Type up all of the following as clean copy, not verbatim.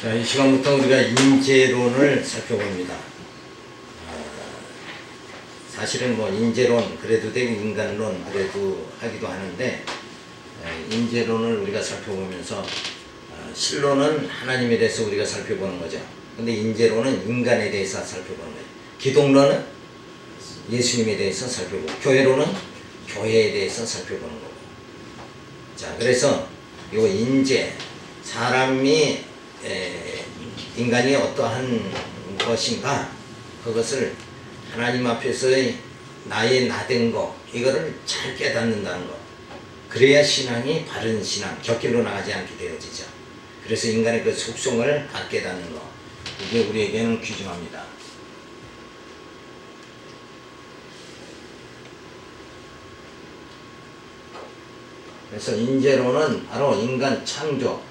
자, 이 시간부터 우리가 인재론을 살펴봅니다. 사실은 뭐 인재론 그래도 되고 인간론 그래도 하기도 하는데 인재론을 우리가 살펴보면서 실론은 하나님에 대해서 우리가 살펴보는 거죠. 근데 인재론은 인간에 대해서 살펴보는 거예요. 기독론은 예수님에 대해서 살펴보고 교회론은 교회에 대해서 살펴보는 거고. 자, 그래서 이 인재, 사람이 인간이 어떠한 것인가 그것을 하나님 앞에서의 나의 나된 것 이거를 잘 깨닫는다는 것, 그래야 신앙이 바른 신앙, 곁길로 나가지 않게 되어지죠. 그래서 인간의 그 속성을 다 깨닫는 것, 이게 우리에게는 귀중합니다. 그래서 인재론은 바로 인간 창조,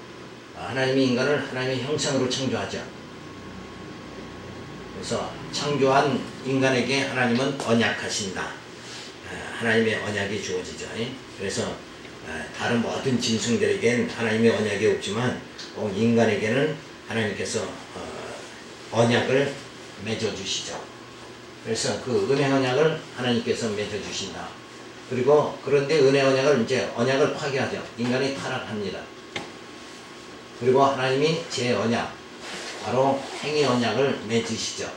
하나님이 인간을 하나님의 형상으로 창조하죠. 그래서 창조한 인간에게 하나님은 언약하신다. 하나님의 언약이 주어지죠. 그래서 다른 모든 짐승들에게는 하나님의 언약이 없지만 인간에게는 하나님께서 언약을 맺어주시죠. 그래서 그 은혜 언약을 하나님께서 맺어주신다. 그리고 그런데 은혜 언약을 이제 언약을 파괴하죠. 인간이 타락합니다. 그리고 하나님이 제 언약, 바로 행위 언약을 맺으시죠.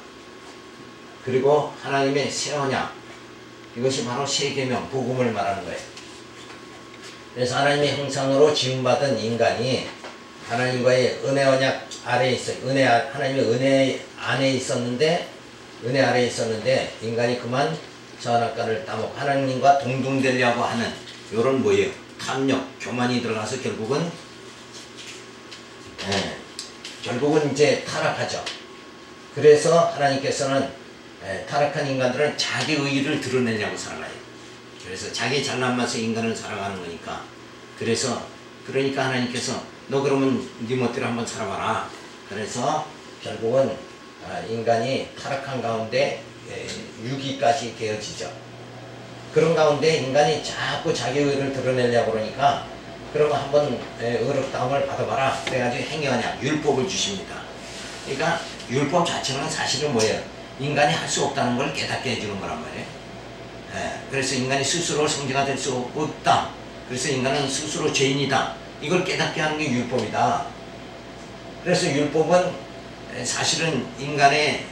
그리고 하나님의 새 언약, 이것이 바로 새 계명, 복음을 말하는 거예요. 그래서 하나님의 형상으로 지음받은 인간이 하나님과의 은혜 언약 아래에 있어요. 하나님의 은혜 안에 있었는데, 은혜 아래에 있었는데 인간이 그만 선악과를 따먹고 하나님과 동등되려고 하는 이런 뭐예요? 탐욕, 교만이 들어가서 결국은 이제 타락하죠. 그래서 하나님께서는 타락한 인간들은 자기 의의를 드러내려고 살아가요. 그래서 자기 잘난 맛에 인간을 살아가는 거니까. 그러니까 하나님께서 너 그러면 네 멋대로 한번 살아봐라. 그래서 결국은 인간이 타락한 가운데 유기까지 되어지죠. 그런 가운데 인간이 자꾸 자기 의의를 드러내려고 그러니까 그럼 한번 의롭다움을 받아봐라. 그래가지고 행위언약, 율법을 주십니다. 그러니까 율법 자체는 사실은 뭐예요? 인간이 할 수 없다는 걸 깨닫게 해주는 거란 말이에요. 그래서 인간이 스스로 성자가 될 수 없다. 그래서 인간은 스스로 죄인이다. 이걸 깨닫게 하는 게 율법이다. 그래서 율법은 사실은 인간의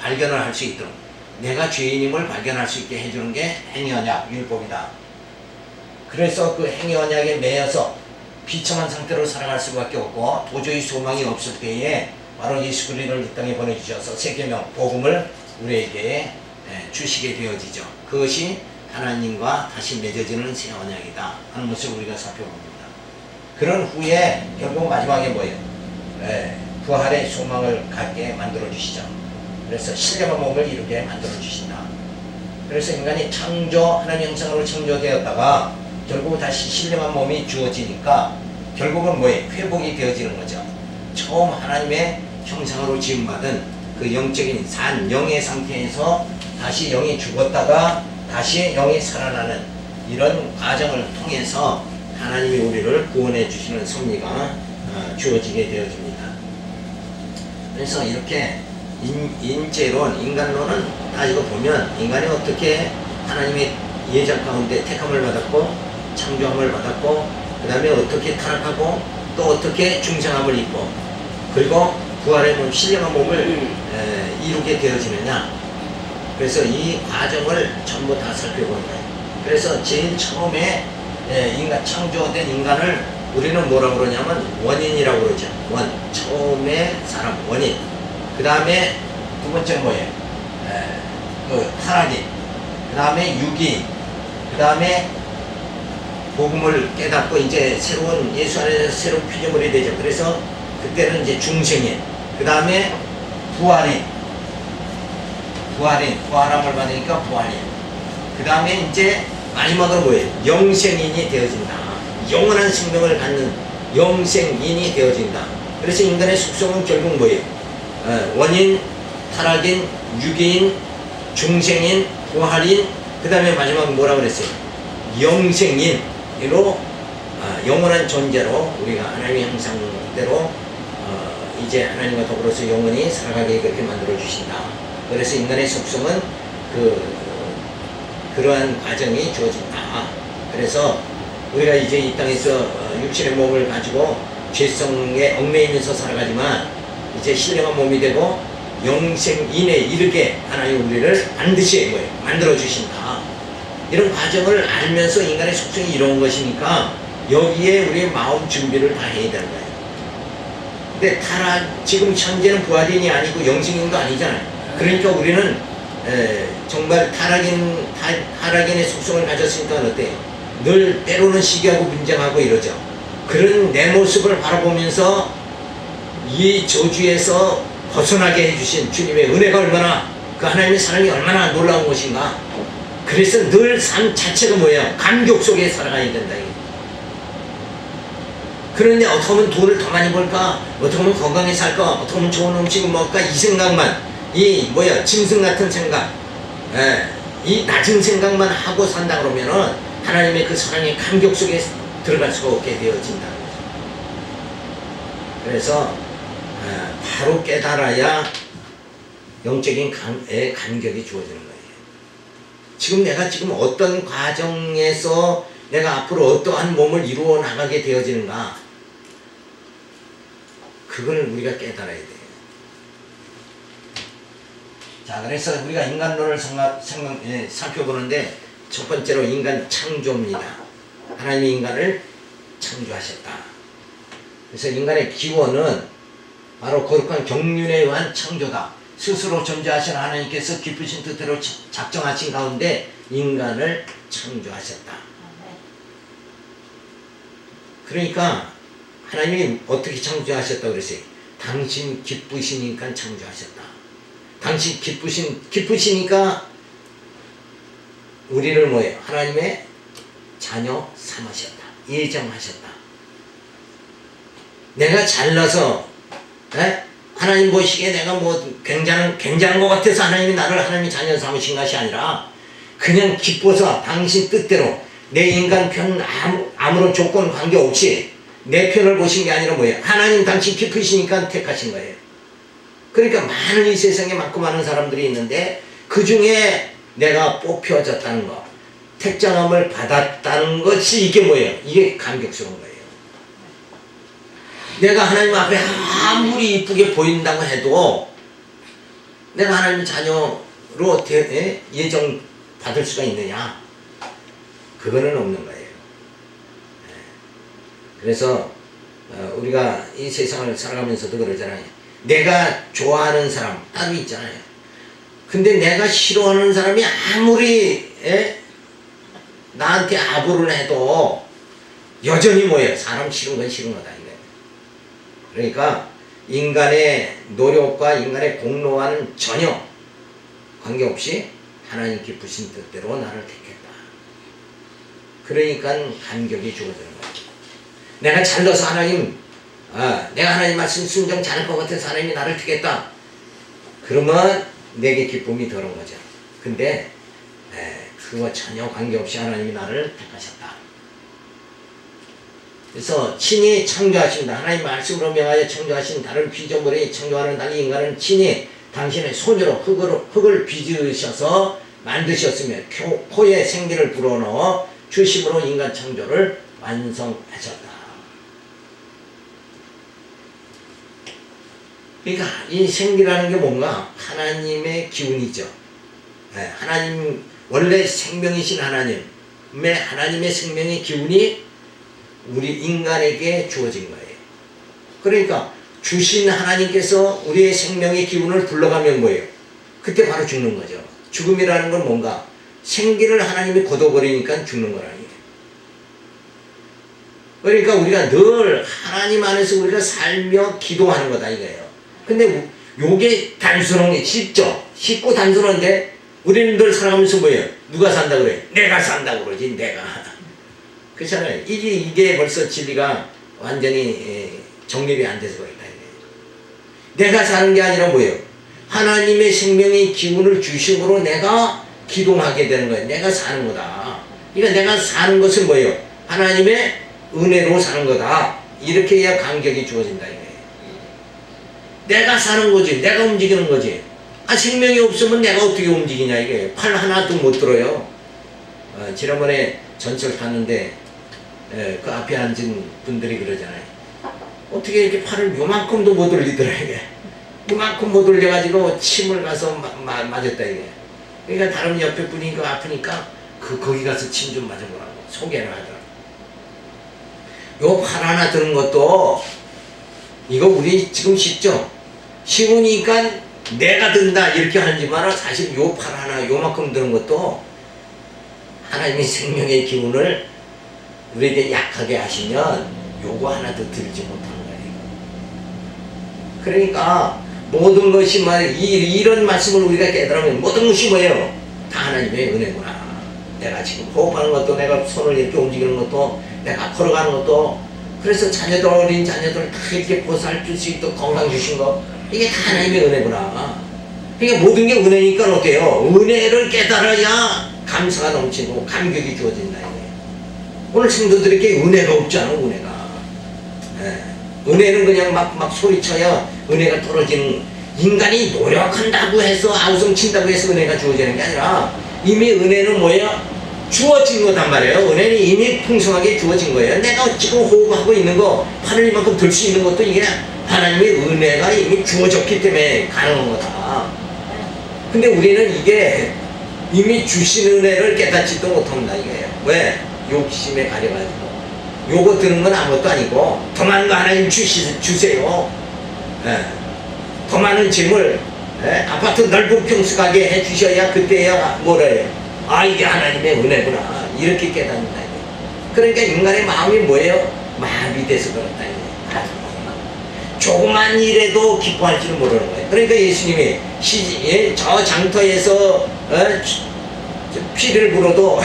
발견을 할 수 있도록 내가 죄인임을 발견할 수 있게 해주는 게 행위언약, 율법이다. 그래서 그 행위 언약에 매여서 비참한 상태로 살아갈 수밖에 없고 도저히 소망이 없을 때에 바로 예수 그리스도를 이 땅에 보내주셔서 새 계명, 복음을 우리에게 주시게 되어지죠. 그것이 하나님과 다시 맺어지는 새 언약이다 하는 것을 우리가 살펴봅니다. 그런 후에 결국 마지막에 뭐예요? 부활의 소망을 갖게 만들어 주시죠. 그래서 신령한 몸을 이루게 만들어 주신다. 그래서 인간이 하나님 형상으로 창조되었다가 결국 다시 신령한 몸이 주어지니까 결국은 뭐예요? 회복이 되어지는 거죠. 처음 하나님의 형상으로 지음받은 그 영적인 영의 상태에서 다시 영이 죽었다가 다시 영이 살아나는 이런 과정을 통해서 하나님이 우리를 구원해 주시는 섭리가 주어지게 되어집니다. 그래서 이렇게 인재론, 인간론은 다 이거 보면 인간이 어떻게 하나님의 예정 가운데 택함을 받았고 창조함을 받았고 그 다음에 어떻게 타락하고 또 어떻게 중생함을 입고 그리고 부활의 몸, 신령한 몸을 이루게 되어지느냐. 그래서 이 과정을 전부 다 살펴보는 거예요. 그래서 제일 처음에 창조된 인간을 우리는 뭐라고 그러냐면 원인이라고 그러죠. 처음에 사람 원인. 그 다음에 두 번째 뭐예요? 타락인. 그 다음에 유기인. 그 다음에 복음을 깨닫고 이제 새로운 예수 안에서 새로운 피조물이 되죠. 그래서 그때는 이제 중생인, 그 다음에 부활함을 받으니까 부활인. 그 다음에 이제 마지막으로 뭐예요? 영생인이 되어진다. 영원한 생명을 갖는 영생인이 되어진다. 그래서 인간의 속성은 결국 뭐예요? 원인, 타락인, 유기인, 중생인, 부활인, 그 다음에 마지막 뭐라고 그랬어요? 영생인. 이로 영원한 존재로 우리가 하나님의 형상대로 이제 하나님과 더불어서 영원히 살아가게 그렇게 만들어 주신다. 그래서 인간의 속성은 그러한 과정이 주어진다. 그래서 우리가 이제 이 땅에서 육신의 몸을 가지고 죄성에 얽매이면서 살아가지만 이제 신령한 몸이 되고 영생인에 이르게 하나님 우리를 반드시 만들어 주신다. 이런 과정을 알면서 인간의 속성이 이런 것이니까 여기에 우리의 마음 준비를 다 해야 되는 거예요. 근데 지금 현재는 부활인이 아니고 영생인도 아니잖아요. 그러니까 우리는 정말 타락인의 속성을 가졌으니까 어때요? 늘 때로는 시기하고 분쟁하고 이러죠. 그런 내 모습을 바라보면서 이 저주에서 벗어나게 해주신 주님의 은혜가 얼마나, 그 하나님의 사랑이 얼마나 놀라운 것인가. 그래서 늘 삶 자체가 뭐예요? 감격 속에 살아가야 된다. 그런데 어떻게 하면 돈을 더 많이 벌까? 어떻게 하면 건강히 살까? 어떻게 하면 좋은 음식을 먹을까? 이 생각만, 짐승 같은 생각, 이 낮은 생각만 하고 산다 그러면은 하나님의 그 사랑의 감격 속에 들어갈 수가 없게 되어진다. 그래서 바로 깨달아야 영적인 감격이 주어지는 거예요. 지금 내가 어떤 과정에서 내가 앞으로 어떠한 몸을 이루어 나가게 되어지는가, 그걸 우리가 깨달아야 돼요. 자, 그래서 우리가 인간론을 살펴보는데 첫 번째로 인간 창조입니다. 하나님이 인간을 창조하셨다. 그래서 인간의 기원은 바로 거룩한 경륜에 의한 창조다. 스스로 존재하신 하나님께서 기쁘신 뜻대로 작정하신 가운데 인간을 창조하셨다. 그러니까 하나님이 어떻게 창조하셨다고 그랬어요? 당신 기쁘시니까 창조하셨다. 당신 기쁘시니까 우리를 뭐예요? 하나님의 자녀 삼으셨다. 예정하셨다. 내가 잘나서 하나님 보시기에 내가 굉장한 것 같아서 하나님이 나를 하나님의 자녀 삼으신 것이 아니라 그냥 기뻐서 당신 뜻대로 내 인간 편 아무런 조건 관계없이 내 편을 보신 게 아니라 뭐예요? 하나님 당신 기쁘시니까 택하신 거예요. 그러니까 많은 이 세상에 많고 많은 사람들이 있는데 그 중에 내가 뽑혀졌다는 것, 택정함을 받았다는 것이 이게 뭐예요? 이게 감격스러운 거예요. 내가 하나님 앞에 아무리 이쁘게 보인다고 해도 내가 하나님의 자녀로 예정 받을 수가 있느냐? 그거는 없는 거예요. 그래서 우리가 이 세상을 살아가면서도 그러잖아요. 내가 좋아하는 사람 따로 있잖아요. 근데 내가 싫어하는 사람이 아무리 나한테 아부를 해도 여전히 뭐예요? 사람 싫은 건 싫은 거다. 그러니까 인간의 노력과 인간의 공로와는 전혀 관계없이 하나님 기쁘신 뜻대로 나를 택했다. 그러니까 감격이 주어지는 거예요. 내가 잘나서 하나님, 내가 하나님 말씀 순종 잘할 것 같아서 하나님이 나를 택했다. 그러면 내게 기쁨이 덜한 거죠. 근데 그거 전혀 관계없이 하나님이 나를 택하셨다. 그래서 친히 창조하십니다. 하나님 말씀으로 명하여 창조하신 다른 피조물이 창조하는 달리 인간은 친히 당신의 손으로 흙을 빚으셔서 만드셨으며 코에 생기를 불어넣어 주심으로 인간 창조를 완성하셨다. 그러니까 이 생기라는 게 뭔가 하나님의 기운이죠. 하나님 원래 생명이신 하나님의 생명의 기운이 우리 인간에게 주어진 거예요. 그러니까 주신 하나님께서 우리의 생명의 기운을 불러가면 뭐예요? 그때 바로 죽는 거죠. 죽음이라는 건 뭔가 생기를 하나님이 걷어버리니까 죽는 거라는 거예요. 그러니까 우리가 늘 하나님 안에서 우리가 살며 기도하는 거다 이거예요. 근데 요게 단순한 게 쉽고 단순한데 우리는 늘 살아가면서 뭐예요? 누가 산다 그래? 내가 산다 그러지, 내가. 그렇잖아요. 이게 벌써 진리가 완전히 정립이 안 돼서 그렇다. 내가 사는 게 아니라 뭐예요? 하나님의 생명의 기운을 주심으로 내가 기동하게 되는 거예요. 내가 사는 거다. 그러니까 내가 사는 것은 뭐예요? 하나님의 은혜로 사는 거다. 이렇게 해야 감격이 주어진다. 이거예요. 내가 사는 거지. 내가 움직이는 거지. 아, 생명이 없으면 내가 어떻게 움직이냐, 이게. 팔 하나도 못 들어요. 지난번에 전철 탔는데, 그 앞에 앉은 분들이 그러잖아요. 어떻게 이렇게 팔을 요만큼도 못 올리더라, 이게. 요만큼 못 올려가지고 침을 가서 맞았다, 이게. 그러니까 다른 옆에 분이 그 아프니까 거기 가서 침 좀 맞아보라고 소개를 하더라고. 요 팔 하나 드는 것도 이거 우리 지금 쉽죠? 쉬우니까 내가 든다 이렇게 하는지만 사실 요 팔 하나 요만큼 드는 것도 하나님의 생명의 기운을 우리에게 약하게 하시면 요거 하나도 들지 못하는 거예요. 그러니까 모든 것이 이런 말씀을 우리가 깨달으면 모든 것이 뭐예요? 다 하나님의 은혜구나. 내가 지금 호흡하는 것도, 내가 손을 이렇게 움직이는 것도, 내가 걸어가는 것도, 그래서 자녀들, 어린 자녀들 다 이렇게 보살필 수 있도록 건강 주신 거, 이게 다 하나님의 은혜구나. 그러니까 모든 게 은혜니까 어때요? 은혜를 깨달아야 감사가 넘치고 감격이 주어진다. 오늘 성도들에게 은혜가 없잖아, 은혜가. 은혜는 그냥 막 소리쳐야 은혜가 떨어지는, 인간이 노력한다고 해서 아우성 친다고 해서 은혜가 주어지는 게 아니라 이미 은혜는 뭐예요? 주어진 거단 말이에요. 은혜는 이미 풍성하게 주어진 거예요. 내가 지금 호흡하고 있는 거, 팔을 이만큼 들 수 있는 것도 이게 하나님의 은혜가 이미 주어졌기 때문에 가능한 거다. 근데 우리는 이게 이미 주신 은혜를 깨닫지도 못합니다. 이게 왜? 욕심에 가려가지고 요거 드는 건 아무것도 아니고 더 많은 거 하나님 주세요. 더 많은 짐을 아파트 넓은 평수 가게 해주셔야 그때야 뭐라 해요? 아, 이게 하나님의 은혜구나 이렇게 깨닫는다. 그러니까 인간의 마음이 뭐예요? 마비돼서 그렇다. 조그만 일에도 기뻐할 줄은 모르는 거예요. 그러니까 예수님이 저 장터에서 피를 불어도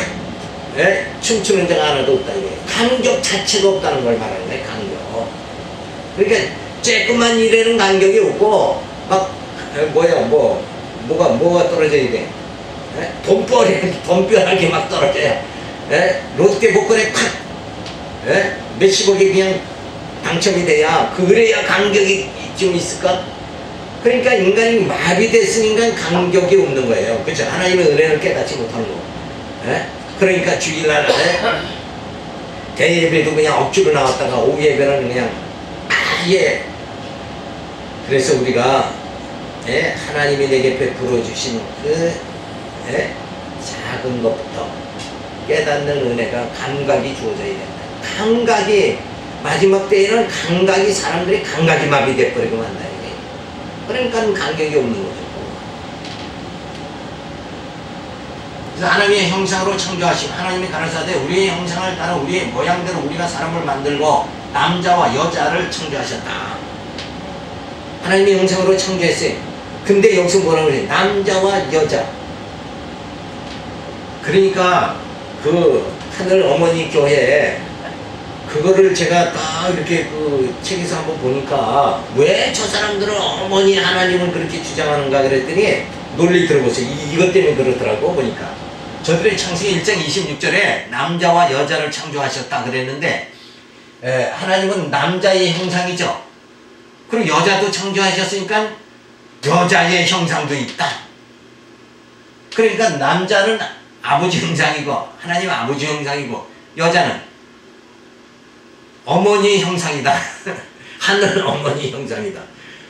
춤추는 데가 하나도 없다. 간격 자체가 없다는 걸 말하는 거예요. 간격. 그러니까 쬐끄만 일에는 간격이 없고 막 뭐가 떨어져야 돼. 돈벼락이 막 떨어져요. 롯데 복권에 탁 몇십억이 그냥 당첨이 돼야, 그래야 간격이 좀 있을까? 그러니까 인간이 마비됐으니까 간격이 없는 거예요. 그렇죠? 하나님의 은혜를 깨닫지 못하는 거. 그러니까 주일날 대예배도 그냥 억지로 나왔다가 오후 예배는 그냥 아예. 그래서 우리가 하나님이 내게 베풀어 주신 그 작은 것부터 깨닫는 은혜가 감각이 주어져야 된다. 감각이 마지막 때에는 사람들이 감각이 마비돼 버리고 만다. 그러니까 간격이 없는 거죠. 그래서 하나님의 형상으로 창조하신 하나님이 가라사대 우리의 형상을 따라 우리의 모양대로 우리가 사람을 만들고 남자와 여자를 창조하셨다. 하나님의 형상으로 창조했어요. 근데 여기서 뭐라고 그래요? 남자와 여자. 그러니까 그 하늘 어머니 교회 그거를 제가 딱 이렇게 그 책에서 한번 보니까 왜 저 사람들은 어머니 하나님을 그렇게 주장하는가 그랬더니 논리 들어보세요. 이것 때문에 그렇더라고 보니까. 저들의 창세기 1장 26절에 남자와 여자를 창조하셨다 그랬는데 하나님은 남자의 형상이죠. 그리고 여자도 창조하셨으니까 여자의 형상도 있다. 그러니까 남자는 아버지 형상이고 하나님 아버지 형상이고 여자는 어머니 형상이다. 하늘 어머니 형상이다.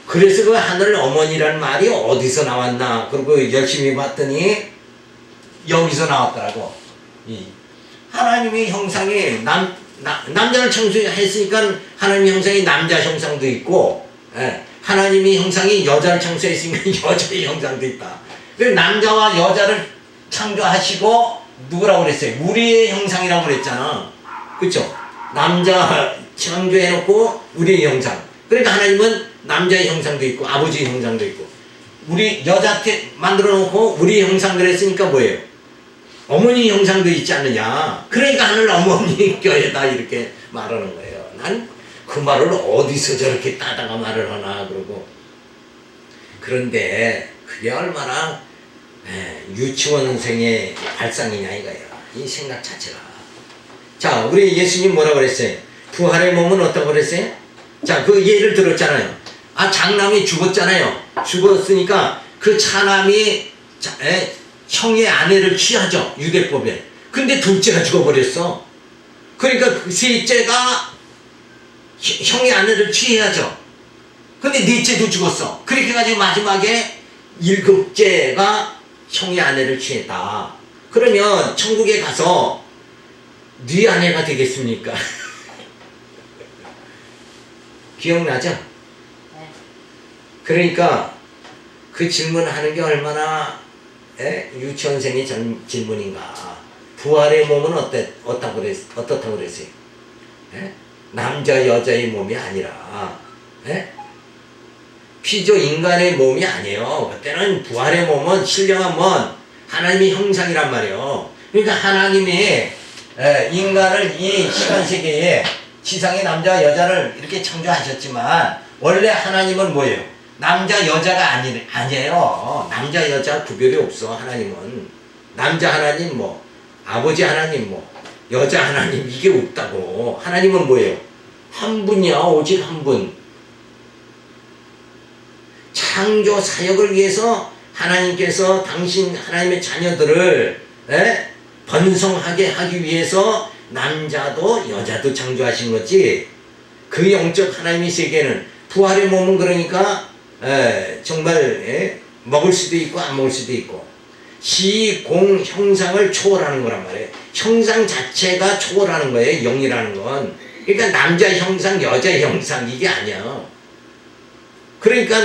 그래서 그 하늘 어머니라는 말이 어디서 나왔나 그리고 열심히 봤더니 여기서 나왔더라고. 하나님의 형상이 남자를 창조했으니까 하나님의 형상이 남자 형상도 있고 하나님의 형상이 여자를 창조했으니까 여자의 형상도 있다. 그래서 남자와 여자를 창조하시고 누구라고 그랬어요? 우리의 형상이라고 그랬잖아. 그쵸? 남자 창조해놓고 우리의 형상. 그러니까 하나님은 남자의 형상도 있고 아버지의 형상도 있고 우리 여자한테 만들어놓고 우리의 형상 그랬으니까 뭐예요? 어머니 형상도 있지 않느냐. 그러니까 하늘 어머니 껴에다 이렇게 말하는 거예요. 난 그 말을 어디서 저렇게 따다가 말을 하나 그러고. 그런데 그게 얼마나 유치원생의 발상이냐 이거예요. 이 생각 자체가. 자, 우리 예수님 뭐라고 그랬어요? 부활의 몸은 어떻다고 그랬어요? 자, 그 예를 들었잖아요. 장남이 죽었잖아요. 죽었으니까 그 차남이 형의 아내를 취하죠. 유대법에. 근데 둘째가 죽어버렸어. 그러니까 그 셋째가 형의 아내를 취해야죠. 근데 넷째도 죽었어. 그렇게 해가지고 마지막에 일곱째가 형의 아내를 취했다. 그러면 천국에 가서 네 아내가 되겠습니까? 기억나죠? 네. 그러니까 그 질문하는 게 얼마나 유치원생의 질문인가. 부활의 몸은 어떻다고 그랬어요? 남자 여자의 몸이 아니라 피조 인간의 몸이 아니에요. 그때는 부활의 몸은 신령한 몸 하나님의 형상이란 말이에요. 그러니까 하나님이 인간을 이 시간세계에 지상의 남자 여자를 이렇게 창조하셨지만 원래 하나님은 뭐예요? 남자 여자가 아니에요. 남자 여자 구별이 없어. 하나님은 남자 하나님 뭐 아버지 하나님 뭐 여자 하나님 이게 없다고. 하나님은 뭐예요? 한 분이야. 오직 한 분. 창조 사역을 위해서 하나님께서 당신 하나님의 자녀들을 번성하게 하기 위해서 남자도 여자도 창조하신 거지. 그 영적 하나님의 세계는 부활의 몸은 그러니까 정말 먹을 수도 있고 안 먹을 수도 있고 시공 형상을 초월하는 거란 말이에요. 형상 자체가 초월하는 거예요. 영이라는 건. 그러니까 남자 형상 여자 형상 이게 아니야. 그러니까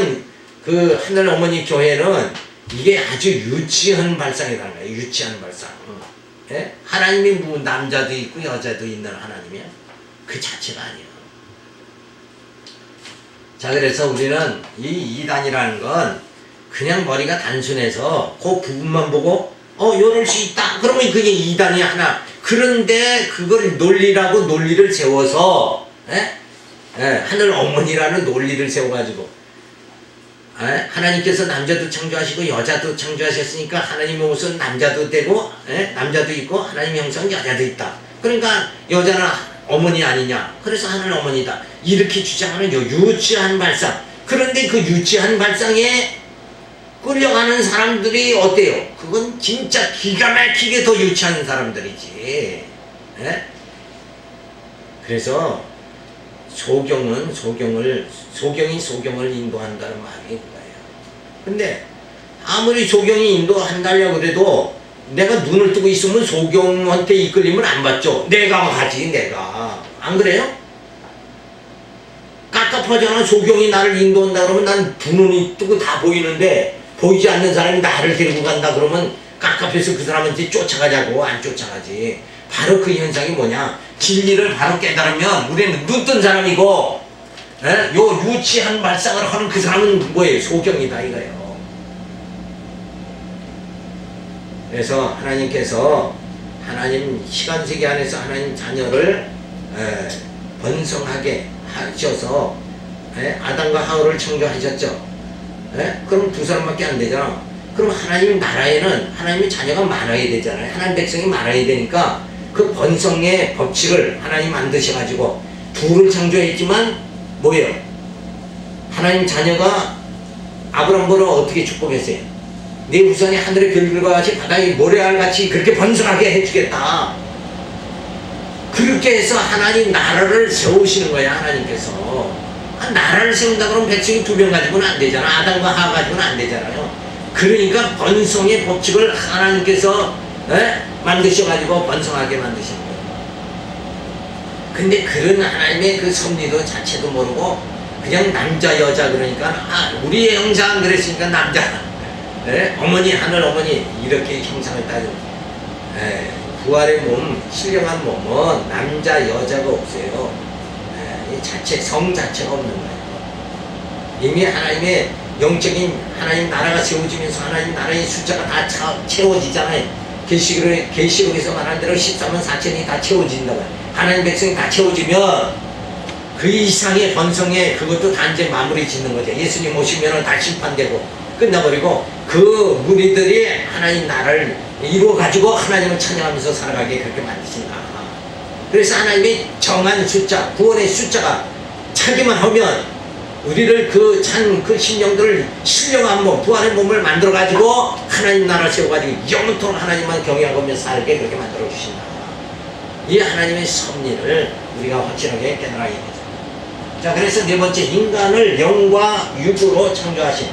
그 하늘 어머니 교회는 이게 아주 유치한 발상이라는 거예요. 유치한 발상. 하나님이 뭐 남자도 있고 여자도 있는 하나님이야. 그 자체가 아니야. 자, 그래서 우리는 이 이단이라는 건 그냥 머리가 단순해서 그 부분만 보고 이럴 수 있다. 그러면 그게 이단이 하나. 그런데 그걸 논리를 세워서 하늘 어머니라는 논리를 세워가지고 하나님께서 남자도 창조하시고 여자도 창조하셨으니까 하나님의 옷은 남자도 되고 남자도 있고 하나님의 형상은 여자도 있다. 그러니까 여자는 어머니 아니냐. 그래서 하늘 어머니다. 이렇게 주장하는 유치한 발상. 그런데 그 유치한 발상에 끌려가는 사람들이 어때요? 그건 진짜 기가 막히게 더 유치한 사람들이지. 그래서 소경이 소경을 인도한다는 말이 그거예요. 근데 아무리 소경이 인도한다려고 그래도 내가 눈을 뜨고 있으면 소경한테 이끌림을 안 받죠. 내가 하지. 내가 안 그래요? 깝깝하잖아. 소경이 나를 인도한다 그러면 난 두 눈이 뜨고 다 보이는데 보이지 않는 사람이 나를 데리고 간다 그러면 깝깝해서 그 사람한테 쫓아가자고. 안 쫓아가지. 바로 그 현상이 뭐냐. 진리를 바로 깨달으면 우리는 눈 뜬 사람이고 요 유치한 발상을 하는 그 사람은 뭐예요? 소경이다 이거예요. 그래서 하나님께서 하나님 시간세계 안에서 하나님 자녀를 번성하게 하셔서 아담과 하울을 창조하셨죠. 그럼 두 사람밖에 안 되잖아. 그럼 하나님 나라에는 하나님의 자녀가 많아야 되잖아요. 하나님 백성이 많아야 되니까 그 번성의 법칙을 하나님 만드셔가지고 둘을 창조했지만 뭐예요? 하나님 자녀가 아브람보를 어떻게 축복했어요? 네 후손이 하늘의 별들과 같이 바다의 모래알같이 그렇게 번성하게 해주겠다. 그렇게 해서 하나님 나라를 세우시는 거야. 하나님께서 나라를 세운다 그러면 백성이 2명 가지고는 안 되잖아. 아담과 하와 가지고는 안 되잖아요. 그러니까 번성의 법칙을 하나님께서 만드셔가지고 번성하게 만드신 거예요. 근데 그런 하나님의 그 섭리도 자체도 모르고 그냥 남자 여자 그러니까 우리의 형상 그랬으니까 남자 어머니 하늘 어머니 이렇게 형상을 따지고 부활의 몸 신령한 몸은 남자 여자가 없어요. 이 자체 성 자체가 없는 거예요. 이미 하나님의 영적인 하나님 나라가 세워지면서 하나님 나라의 숫자가 다 채워지잖아요. 계시록에서 말한 대로 14만 4천이 다 채워진다고요. 하나님 백성이 다 채워지면 그 이상의 번성에 그것도 다 이제 마무리 짓는 거죠. 예수님 오시면 다 심판되고 끝나버리고 그 무리들이 하나님 나라를 이루어가지고 하나님을 찬양하면서 살아가게 그렇게 만드신다. 그래서 하나님의 정한 숫자, 구원의 숫자가 차기만 하면 우리를 그 심령들을 신령한 몸, 부활의 몸을 만들어 가지고 하나님 나라 세워 가지고 영원토록 하나님만 경외하며 살게 그렇게 만들어 주신다. 이 하나님의 섭리를 우리가 확실하게 깨달아야 되죠. 자, 그래서 네 번째, 인간을 영과 육으로 창조하신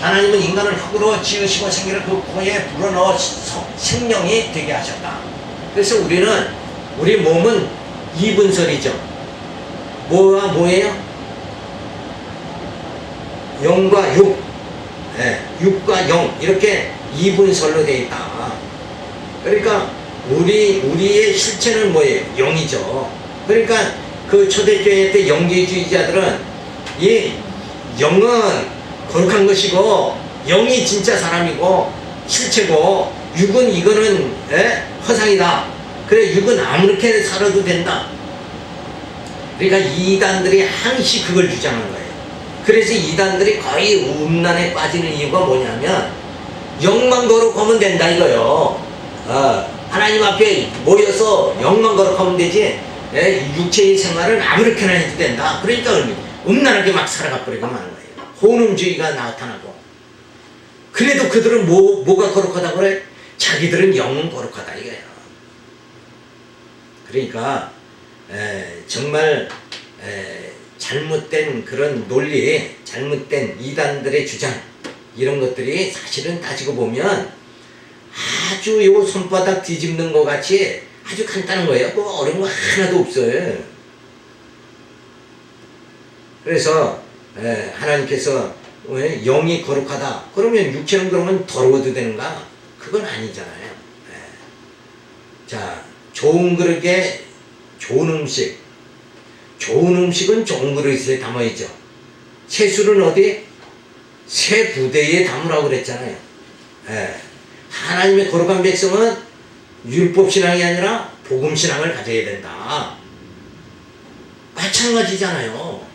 하나님은 인간을 흙으로 지으시고 생기를 그 코에 불어넣어 생명이 되게 하셨다. 그래서 우리 몸은 이분설이죠. 뭐와 뭐예요? 영과 육, 육과 영 이렇게 이분설로 되어 있다. 그러니까 우리의 실체는 뭐예요? 영이죠. 그러니까 그 초대교회 때 영계주의자들은 이 영은 거룩한 것이고 영이 진짜 사람이고 실체고 육은 이거는 허상이다. 그래, 육은 아무렇게 살아도 된다. 그러니까 이단들이 항시 그걸 주장한 거예요. 그래서 이단들이 거의 음란에 빠지는 이유가 뭐냐면 영만 거룩하면 된다 이거요. 하나님 앞에 모여서 영만 거룩하면 되지 육체의 생활은 아무렇게나 해도 된다. 그러니까 음란하게 막 살아가 버리고 마는 거예요. 혼음주의가 나타나고. 그래도 그들은 뭐가 거룩하다고 그래? 자기들은 영은 거룩하다 이거예요. 그러니까 정말 잘못된 그런 논리, 잘못된 이단들의 주장 이런 것들이 사실은 따지고 보면 아주 요 손바닥 뒤집는 것 같이 아주 간단한 거예요. 뭐 어려운 거 하나도 없어요. 그래서 하나님께서 영이 거룩하다 그러면 육체는 그러면 더러워도 되는가? 그건 아니잖아요. 자, 좋은 그릇에 좋은 음식, 좋은 음식은 좋은 그릇에 담아야죠. 채술은 어디? 새 부대에 담으라고 그랬잖아요. 하나님의 거룩한 백성은 율법신앙이 아니라 복음신앙을 가져야 된다. 마찬가지잖아요.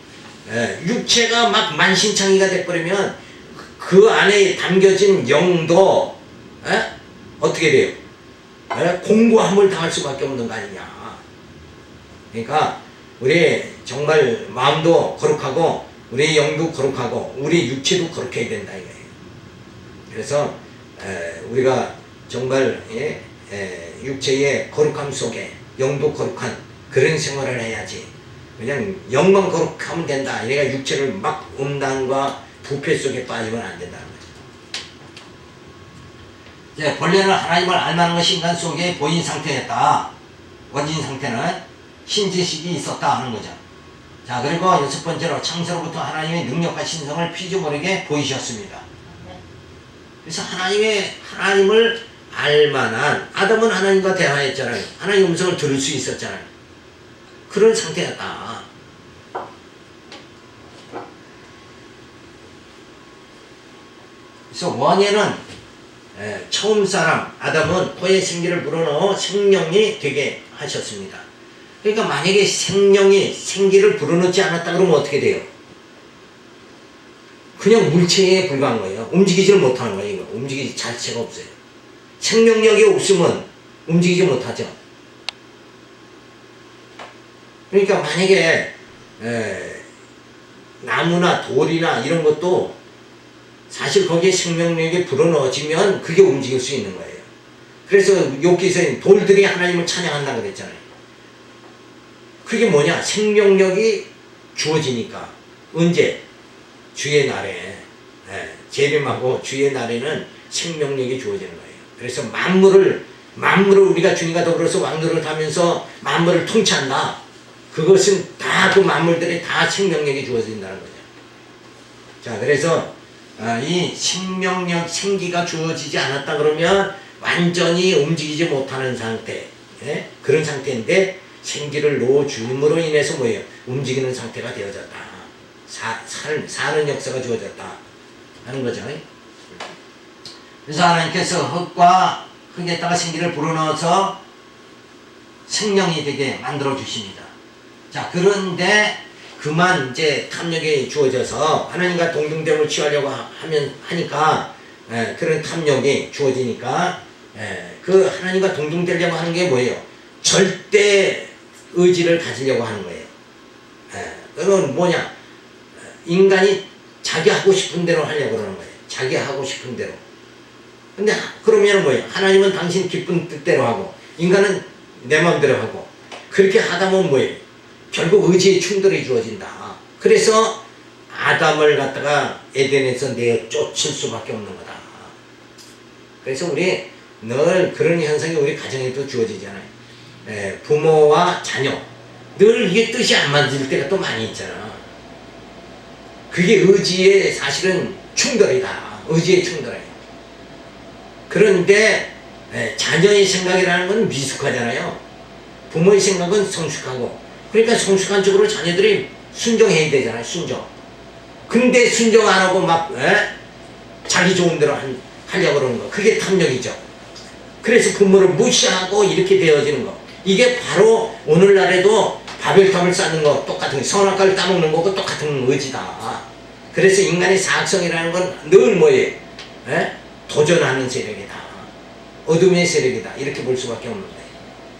육체가 막 만신창이가 돼버리면 그 안에 담겨진 영도 어떻게 돼요? 공고함을 당할 수밖에 없는 거 아니냐. 그러니까 우리 정말 마음도 거룩하고 우리 영도 거룩하고 우리 육체도 거룩해야 된다 이거예요. 그래서 우리가 정말 육체의 거룩함 속에 영도 거룩한 그런 생활을 해야지. 그냥 영만 거룩하면 된다. 내가 육체를 막 음란과 부패 속에 빠지면 안 된다는 거죠. 본래는 하나님을 알만한 것이 인간 속에 보인 상태였다. 원진 상태는 신지식이 있었다 하는 거죠. 자, 그리고 여섯 번째로 창세로부터 하나님의 능력과 신성을 피조물에게 보이셨습니다. 그래서 하나님을 알만한 아담은 하나님과 대화했잖아요. 하나님 음성을 들을 수 있었잖아요. 그런 상태였다. 그래서 원예는 처음 사람 아담은 코에 생기를 불어넣어 생명이 되게 하셨습니다. 그러니까 만약에 생기를 불어넣지 않았다 그러면 어떻게 돼요? 그냥 물체에 불과한 거예요. 움직이지를 못하는 거예요. 이거. 움직이지 자체가 없어요. 생명력이 없으면 움직이지 못하죠. 그러니까 만약에 나무나 돌이나 이런 것도 사실 거기에 생명력이 불어넣어지면 그게 움직일 수 있는 거예요. 그래서 욥기서는 돌들이 하나님을 찬양한다고 그랬잖아요. 그게 뭐냐? 생명력이 주어지니까. 언제? 주의 날에. 재림하고 주의 날에는 생명력이 주어지는 거예요. 그래서 만물을 우리가 주님과 더불어서 왕노릇을 하면서 만물을 통치한다. 그것은 다 그 만물들이 다 생명력이 주어진다는 거죠. 자, 그래서 이 생기가 주어지지 않았다 그러면 완전히 움직이지 못하는 상태. 그런 상태인데 생기를 놓아줌으로 인해서 뭐예요? 움직이는 상태가 되어졌다. 사는 역사가 주어졌다 하는 거죠. 그래서 하나님께서 흙에다가 생기를 불어넣어서 생명이 되게 만들어 주십니다. 자, 그런데 그만 이제 탐욕이 주어져서 하나님과 동등됨을 취하려고 하니까 그런 탐욕이 주어지니까 그 하나님과 동등되려고 하는 게 뭐예요? 절대 의지를 가지려고 하는 거예요. 그건 뭐냐? 인간이 자기 하고 싶은 대로 하려고 그러는 거예요. 자기 하고 싶은 대로. 근데 그러면 뭐예요? 하나님은 당신 기쁜 뜻대로 하고 인간은 내 마음대로 하고 그렇게 하다 보면 뭐예요? 결국 의지의 충돌이 주어진다. 그래서 아담을 갖다가 에덴에서 내쫓을 수밖에 없는 거다. 그래서 우리 늘 그런 현상이 우리 가정에도 주어지잖아요. 부모와 자녀 늘 이게 뜻이 안 맞을 때가 또 많이 있잖아. 그게 의지의 사실은 충돌이다. 의지의 충돌이에요. 그런데 자녀의 생각이라는 건 미숙하잖아요. 부모의 생각은 성숙하고 그러니까 성숙한 쪽으로 자녀들이 순종해야 되잖아요. 순종. 근데 순종 안 하고 막 자기 좋은 대로 하려고 그러는 거 그게 탐욕이죠. 그래서 부모를 무시하고 이렇게 되어지는 거 이게 바로 오늘날에도 바벨탑을 쌓는 거 똑같은 선악과를 따먹는 거고 똑같은 의지다. 그래서 인간의 사악성이라는 건 늘 뭐예요? 도전하는 세력이다. 어둠의 세력이다. 이렇게 볼 수밖에 없는 거예요.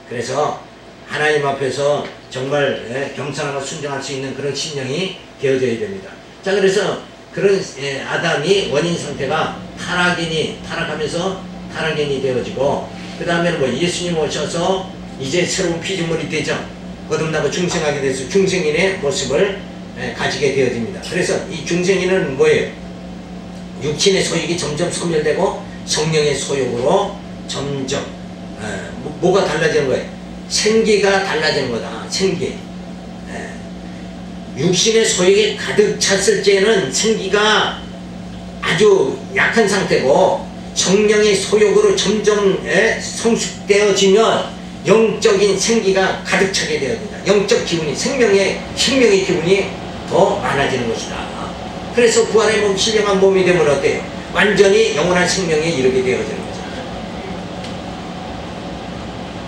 그래서 하나님 앞에서 정말 겸손하고 순종할 수 있는 그런 심령이 되어져야 됩니다. 자, 그래서 그런 아담이 원인 상태가 타락하면서 타락인이 되어지고 그 다음에는 뭐 예수님 오셔서 이제 새로운 피조물이 되죠. 거듭나고 중생하게 돼서 중생인의 모습을 가지게 되어집니다. 그래서 이 중생인은 뭐예요? 육신의 소욕이 점점 소멸되고 성령의 소욕으로 점점 뭐가 달라지는 거예요? 생기가 달라지는 거다. 생기. 육신의 소욕이 가득 찼을 때는 생기가 아주 약한 상태고 성령의 소욕으로 점점 성숙되어지면 영적인 생기가 가득 차게 되어진다. 영적 기운이 생명의 기운이 더 많아지는 것이다. 그래서 부활의 몸, 신령한 몸이 되면 어때요? 완전히 영원한 생명에 이르게 되어지는 거죠.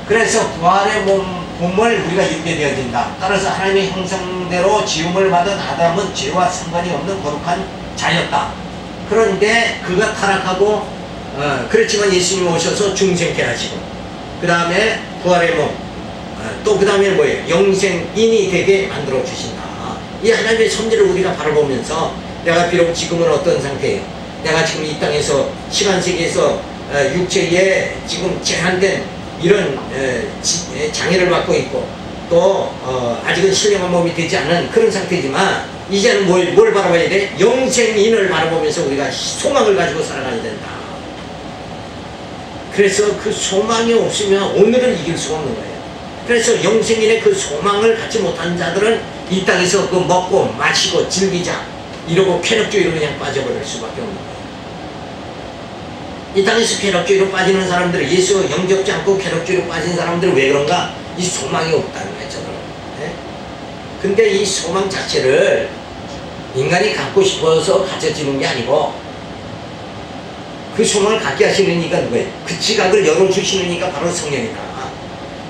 그래서 부활의 몸을 우리가 입게 되어진다. 따라서 하나님의 형상대로 지음을 받은 아담은 죄와 상관이 없는 거룩한 자였다. 그런데 그가 타락하고 그렇지만 예수님 오셔서 중생케 하시고 그 다음에 부활의 몸 또 그 다음에 뭐예요? 영생인이 되게 만들어 주신다. 이 하나님의 섭리를 우리가 바라보면서 내가 비록 지금은 어떤 상태예요? 내가 지금 이 땅에서 시간세계에서 육체에 지금 제한된 이런 장애를 받고 있고 또 아직은 신령한 몸이 되지 않은 그런 상태지만 이제는 뭘 바라봐야 돼? 영생인을 바라보면서 우리가 소망을 가지고 살아가야 된다. 그래서 그 소망이 없으면 오늘을 이길 수가 없는 거예요. 그래서 영생인의 그 소망을 갖지 못한 자들은 이 땅에서 그 먹고 마시고 즐기자 이러고 쾌락주의로 그냥 빠져버릴 수밖에 없는 거예요. 이 땅에서 쾌락주의로 빠지는 사람들은 예수 영접지 않고 쾌락주의로 빠진 사람들은 왜 그런가? 이 소망이 없다는 거예요. 저는. 근데 이 소망 자체를 인간이 갖고 싶어서 가져지는 게 아니고 그 소망을 갖게 하시는 이가 누구예요? 그 지각을 열어주시는 이가 바로 성령이다.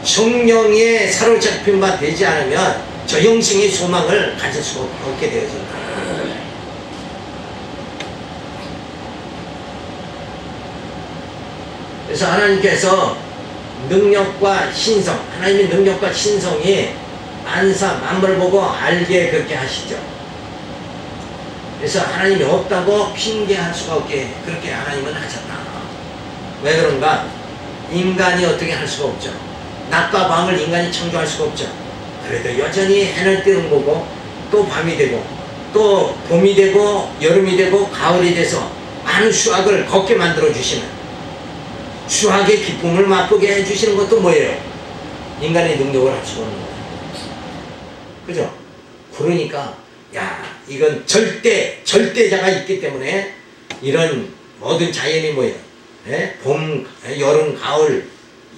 성령에 사로잡힌 바 되지 않으면 저 영생의 소망을 가질 수가 없게 되어진다. 그래서 하나님께서 능력과 신성, 하나님의 능력과 신성이 만물을 보고 알게 그렇게 하시죠. 그래서 하나님이 없다고 핑계할 수가 없게 그렇게 하나님은 하셨다. 왜 그런가? 인간이 어떻게 할 수가 없죠. 낮과 밤을 인간이 창조할 수가 없죠. 그래도 여전히 해는 뜨는 거고 또 밤이 되고 또 봄이 되고 여름이 되고 가을이 돼서 많은 수확을 걷게 만들어 주시는 수확의 기쁨을 맛보게 해주시는 것도 뭐예요? 인간의 능력을 할 수가 없는 거예요. 그죠? 그러니까 야 이건 절대자가 있기 때문에 이런 모든 자연이 뭐예요? 봄, 여름, 가을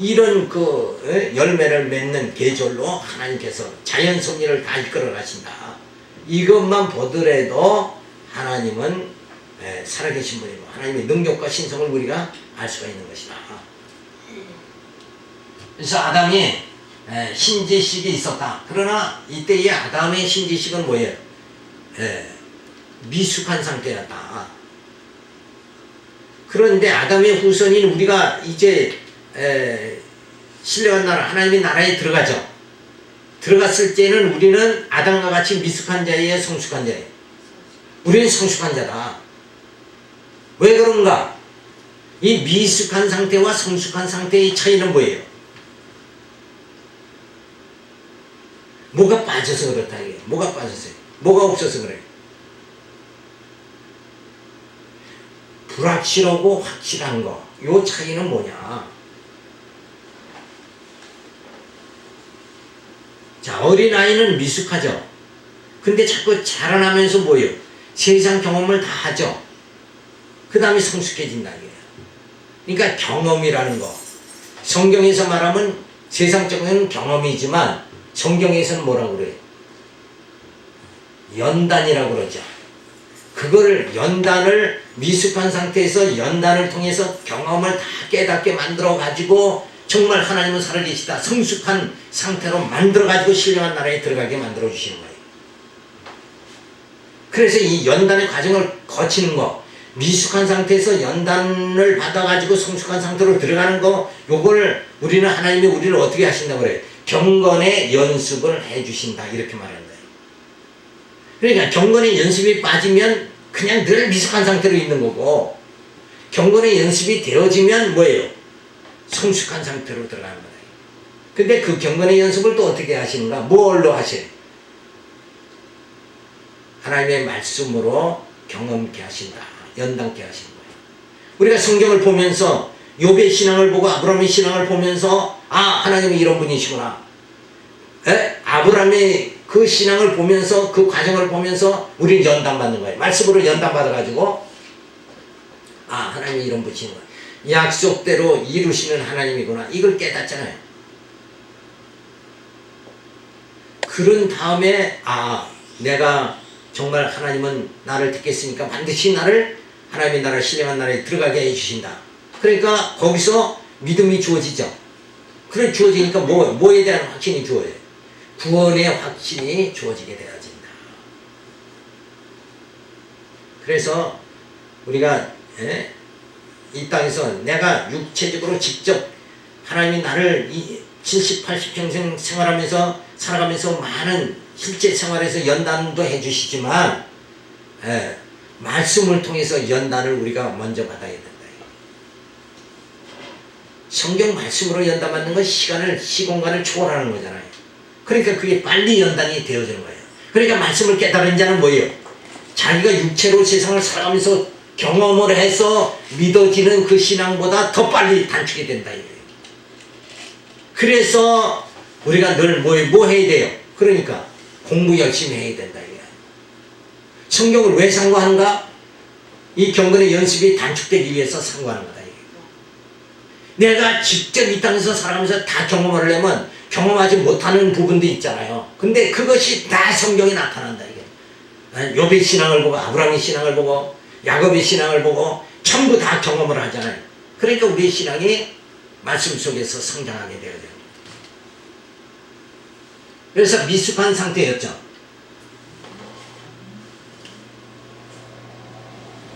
이런 그 열매를 맺는 계절로 하나님께서 자연 섭리를 다 이끌어 가신다. 이것만 보더라도 하나님은 살아계신 분이고 하나님의 능력과 신성을 우리가 알 수가 있는 것이다. 그래서 아담이 신지식이 있었다. 그러나 이때의 아담의 신지식은 뭐예요? 미숙한 상태였다. 그런데 아담의 후손인 우리가 이제 신령한 나라 하나님의 나라에 들어갔을 때는 우리는 아담과 같이 미숙한 자예요, 성숙한 자예요? 우리는 성숙한 자다. 왜 그런가? 이 미숙한 상태와 성숙한 상태의 차이는 뭐예요? 뭐가 빠져서 그렇다 이게. 뭐가 빠졌어요? 뭐가 없어서 그래요? 불확실하고 확실한 거. 요 차이는 뭐냐? 자, 어린아이는 미숙하죠. 근데 자꾸 자라나면서 뭐예요? 세상 경험을 다 하죠. 그 다음에 성숙해진다 이거예요. 그러니까 경험이라는 거. 성경에서 말하면 세상적인 경험이지만 성경에서는 뭐라고 그래요? 연단이라고 그러죠. 그거를 연단을 미숙한 상태에서 연단을 통해서 경험을 다 깨닫게 만들어 가지고 정말 하나님은 살아계시다 성숙한 상태로 만들어 가지고 신령한 나라에 들어가게 만들어 주시는 거예요. 그래서 이 연단의 과정을 거치는 거, 미숙한 상태에서 연단을 받아 가지고 성숙한 상태로 들어가는 거, 요걸 우리는 하나님이 우리를 어떻게 하신다고 그래요? 경건의 연습을 해 주신다 이렇게 말한다. 그러니까 경건의 연습이 빠지면 그냥 늘 미숙한 상태로 있는 거고, 경건의 연습이 되어지면 뭐예요? 성숙한 상태로 들어가는 거예요. 근데 그 경건의 연습을 또 어떻게 하시는가? 뭘로 하세요? 하나님의 말씀으로 경험케 하신다. 연단케 하시는 거예요. 우리가 성경을 보면서 욥의 신앙을 보고 아브라함의 신앙을 보면서 아, 하나님이 이런 분이시구나. 아브라함의 그 신앙을 보면서 그 과정을 보면서 우리는 연단받는 거예요. 말씀으로 연단받아가지고 아, 하나님이 이런 분이시구나. 약속대로 이루시는 하나님이구나. 이걸 깨닫잖아요. 그런 다음에 아, 내가 정말 하나님은 나를 택했으니까 반드시 나를 하나님의 나라 신령한 나라에 들어가게 해주신다. 그러니까 거기서 믿음이 주어지죠. 그래 주어지니까 뭐에 대한 확신이 주어져요? 구원의 확신이 주어지게 되어진다. 그래서 우리가 이 땅에서 내가 육체적으로 직접 하나님이 나를 70, 80평생 생활하면서 살아가면서 많은 실제 생활에서 연단도 해주시지만 말씀을 통해서 연단을 우리가 먼저 받아야 된다. 성경 말씀으로 연단받는 건 시공간을 초월하는 거잖아요. 그러니까 그게 빨리 연단이 되어지는 거예요. 그러니까 말씀을 깨달은 자는 뭐예요? 자기가 육체로 세상을 살아가면서 경험을 해서 믿어지는 그 신앙보다 더 빨리 단축이 된다 이거예요. 그래서 우리가 늘 뭐 해야 돼요? 그러니까 공부 열심히 해야 된다 이거예요. 성경을 왜 상고하는가? 이 경건의 연습이 단축되기 위해서 상고하는 거다 이거예요. 내가 직접 이 땅에서 살아가면서 다 경험을 하려면 경험하지 못하는 부분도 있잖아요. 근데 그것이 다 성경에 나타난다 이게. 욥의 신앙을 보고 아브라함의 신앙을 보고 야곱의 신앙을 보고 전부 다 경험을 하잖아요. 그러니까 우리의 신앙이 말씀 속에서 성장하게 되어야 됩니다. 그래서 미숙한 상태였죠.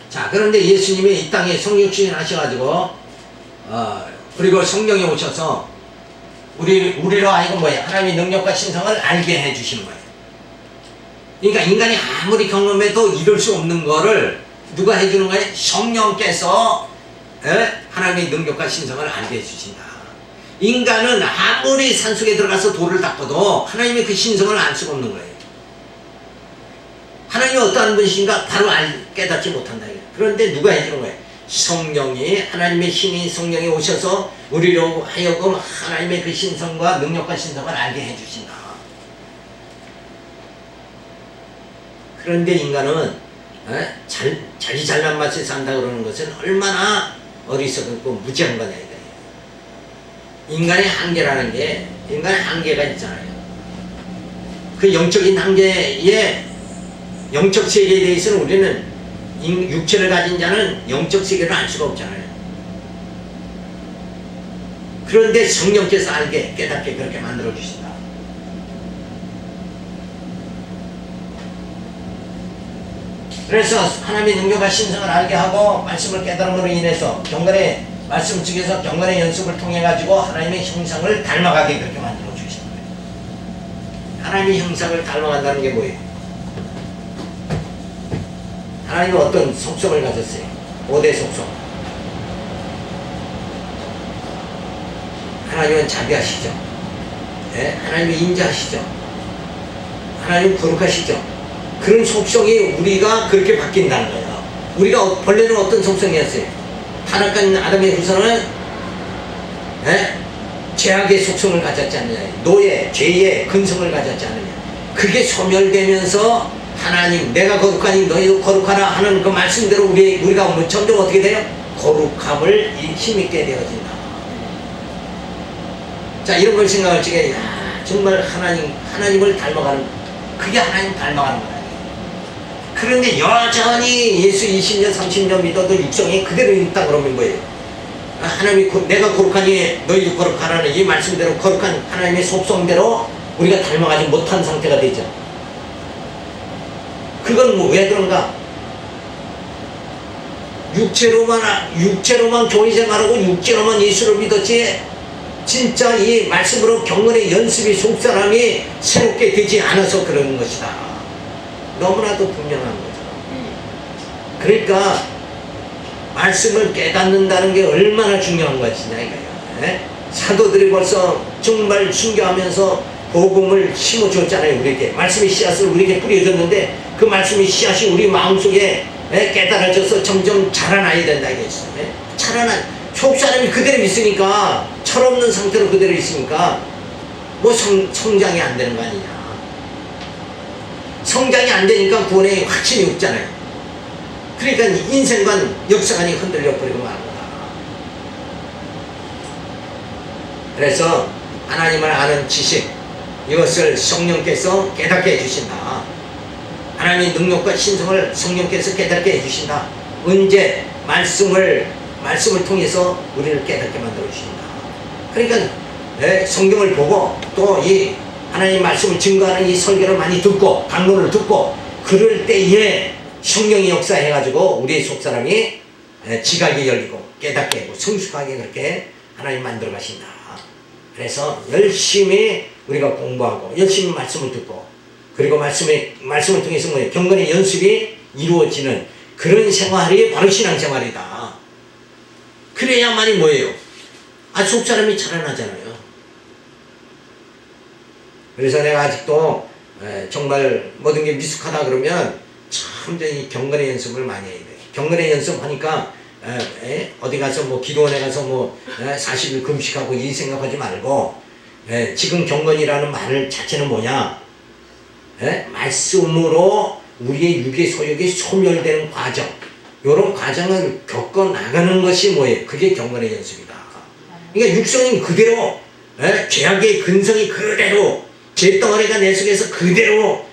자, 그런데 예수님이 이 땅에 성육신 하셔가지고 그리고 성경에 오셔서 우리로 하여금 뭐예요? 하나님의 능력과 신성을 알게 해주시는 거예요. 그러니까 인간이 아무리 경험해도 이룰 수 없는 거를 누가 해주는 거예요? 성령께서 하나님의 능력과 신성을 알게 해주신다. 인간은 아무리 산속에 들어가서 돌을 닦아도 하나님의 그 신성을 알 수가 없는 거예요. 하나님이 어떠한 분이신가 바로 깨닫지 못한다. 그런데 누가 해주는 거예요? 성령이, 하나님의 신이 성령이 오셔서 우리로 하여금 하나님의 그 신성과 능력과 신성을 알게 해주신다. 그런데 인간은 자기 잘난 맛에 산다 그러는 것은 얼마나 어리석고 무지한 거냐 이거예요. 인간의 한계라는 게, 인간의 한계가 있잖아요. 그 영적인 한계에, 영적 세계에 대해서는 우리는 육체를 가진 자는 영적 세계를 알 수가 없잖아요. 그런데 성령께서 알게, 깨닫게 그렇게 만들어 주신다. 그래서 하나님의 능력과 신성을 알게 하고 말씀을 깨달음으로 인해서 경건의 말씀 속에서 경건의 연습을 통해 가지고 하나님의 형상을 닮아가게 그렇게 만들어 주시는 거예요. 하나님의 형상을 닮아간다는 게 뭐예요? 하나님은 어떤 속성을 가졌어요? 5대 속성. 하나님은 자비하시죠. 네? 하나님은 인자하시죠. 하나님은 거룩하시죠. 그런 속성이 우리가 그렇게 바뀐다는 거예요. 우리가 본래는 어떤 속성이었어요? 타락한 아담의 후손은 죄악의 속성을 가졌지 않느냐, 노예, 죄의 근성을 가졌지 않느냐. 그게 소멸되면서 하나님, 내가 거룩하니 너희도 거룩하라 하는 그 말씀대로 우리가 점점 어떻게 돼요? 거룩함을 힘있게 되어진다. 자, 이런 걸 생각할 적에 정말 하나님을 닮아가는, 그게 하나님 닮아가는 거다. 그런데 여전히 예수 20년 30년 믿어도 육성이 그대로 있다 그러면 뭐예요? 하나님이 내가 거룩하니 너희도 거룩하라는 이 말씀대로 거룩한 하나님의 속성대로 우리가 닮아가지 못한 상태가 되죠. 그건 뭐 왜 그런가? 육체로만 교회 생활하고 육체로만 예수를 믿었지 진짜 이 말씀으로 경건의 연습이 속사람이 새롭게 되지 않아서 그러는 것이다. 너무나도 분명한 거죠. 그러니까 말씀을 깨닫는다는 게 얼마나 중요한 것이냐 이거예요. 사도들이 벌써 정말 순교하면서 복음을 심어줬잖아요. 우리에게 말씀의 씨앗을 우리에게 뿌려줬는데 그 말씀의 씨앗이 우리 마음속에 깨달아져서 점점 자라나야 된다 이거죠. 속사람이 그대로 있으니까, 철없는 상태로 그대로 있으니까 뭐 성장이 안 되는 거 아니냐. 성장이 안 되니까 구원에 확신이 없잖아요. 그러니까 인생관 역사관이 흔들려 버리고 마는 거다. 그래서 하나님을 아는 지식, 이것을 성령께서 깨닫게 해주신다. 하나님의 능력과 신성을 성령께서 깨닫게 해주신다. 언제? 말씀을 통해서 우리를 깨닫게 만들어 주신다. 그러니까 성경을 보고 또 이 하나님 말씀을 증거하는 이 설교를 많이 듣고 강론을 듣고 그럴 때에 성령이 역사해가지고 우리의 속사람이 지각이 열리고 깨닫게 하고 성숙하게 그렇게 하나님 만들어 가신다. 그래서 열심히 우리가 공부하고 열심히 말씀을 듣고 그리고 말씀을 통해서 뭐예요? 경건의 연습이 이루어지는 그런 생활이 바로 신앙생활이다. 그래야만이 뭐예요? 속사람이 자라나잖아요. 그래서 내가 아직도 정말 모든 게 미숙하다 그러면 참 이 경건의 연습을 많이 해야 돼. 경건의 연습하니까 어디 가서 뭐 기도원에 가서 뭐 40일 금식하고 이 생각하지 말고 지금 경건이라는 말 자체는 뭐냐? 말씀으로 우리의 육의 소욕이 소멸되는 과정, 이런 과정을 겪어 나가는 것이 뭐예요? 그게 경건의 연습이다. 그러니까 육성이 그대로 죄악의 근성이 그대로 죄덩어리가 내 속에서 그대로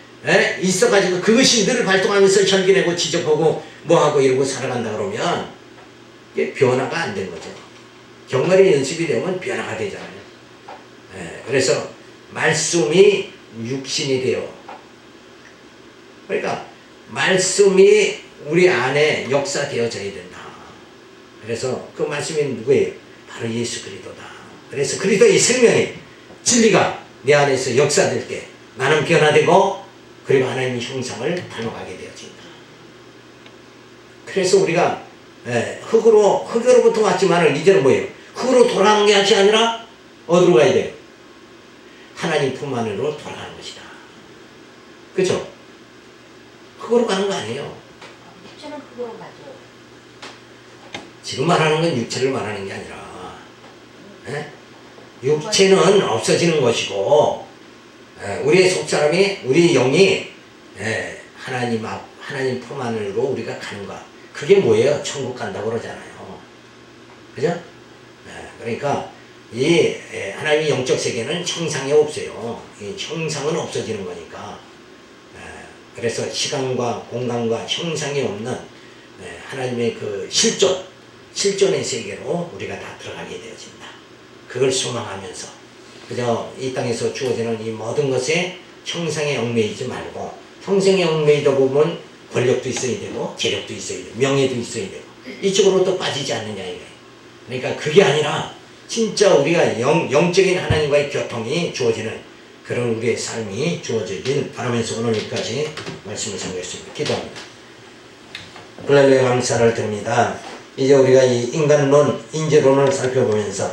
있어가지고 그것이 늘 발동하면서 혈기내고 지적하고 뭐하고 이러고 살아간다 그러면 이게 변화가 안 된 거죠. 경건의 연습이 되면 변화가 되잖아요. 그래서 말씀이 육신이 되어, 그러니까 말씀이 우리 안에 역사되어져야 된다. 그래서 그 말씀이 누구예요? 바로 예수 그리스도다. 그래서 그리스도의 생명이 진리가 내 안에서 역사될 때 나는 변화되고 그리고 하나님의 형상을 닮아가게 되어진다. 그래서 우리가 흙으로부터 왔지만 이제는 뭐예요? 흙으로 돌아가는 게 아니라 어디로 가야 돼요? 하나님 품 안으로 돌아가는 것이다. 그렇죠? 흙으로 가는 거 아니에요. 육체는 흙으로 가죠. 지금 말하는 건 육체를 말하는 게 아니라 육체는 없어지는 것이고 우리의 속사람이 우리 영이 하나님 품 안으로 우리가 가는 것, 그게 뭐예요? 천국 간다고 그러잖아요. 그죠? 그러니까 이 하나님의 영적 세계는 형상이 없어요. 이 형상은 없어지는 거니까. 그래서 시간과 공간과 형상이 없는 하나님의 그 실존의 세계로 우리가 다 들어가게 되어진다. 그걸 소망하면서 그저 이 땅에서 주어지는 이 모든 것에 형상에 얽매이지 말고, 형상에 얽매이다 보면 권력도 있어야 되고 재력도 있어야 되고 명예도 있어야 되고 이쪽으로 또 빠지지 않느냐 이거예요. 그러니까 그게 아니라 진짜 우리가 영적인 하나님과의 교통이 주어지는 그런 우리의 삶이 주어지길 바라면서 오늘 여기까지 말씀을 전하겠습니다. 기도합니다. 할렐루야 감사를 드립니다. 이제 우리가 이 인간론, 인재론을 살펴보면서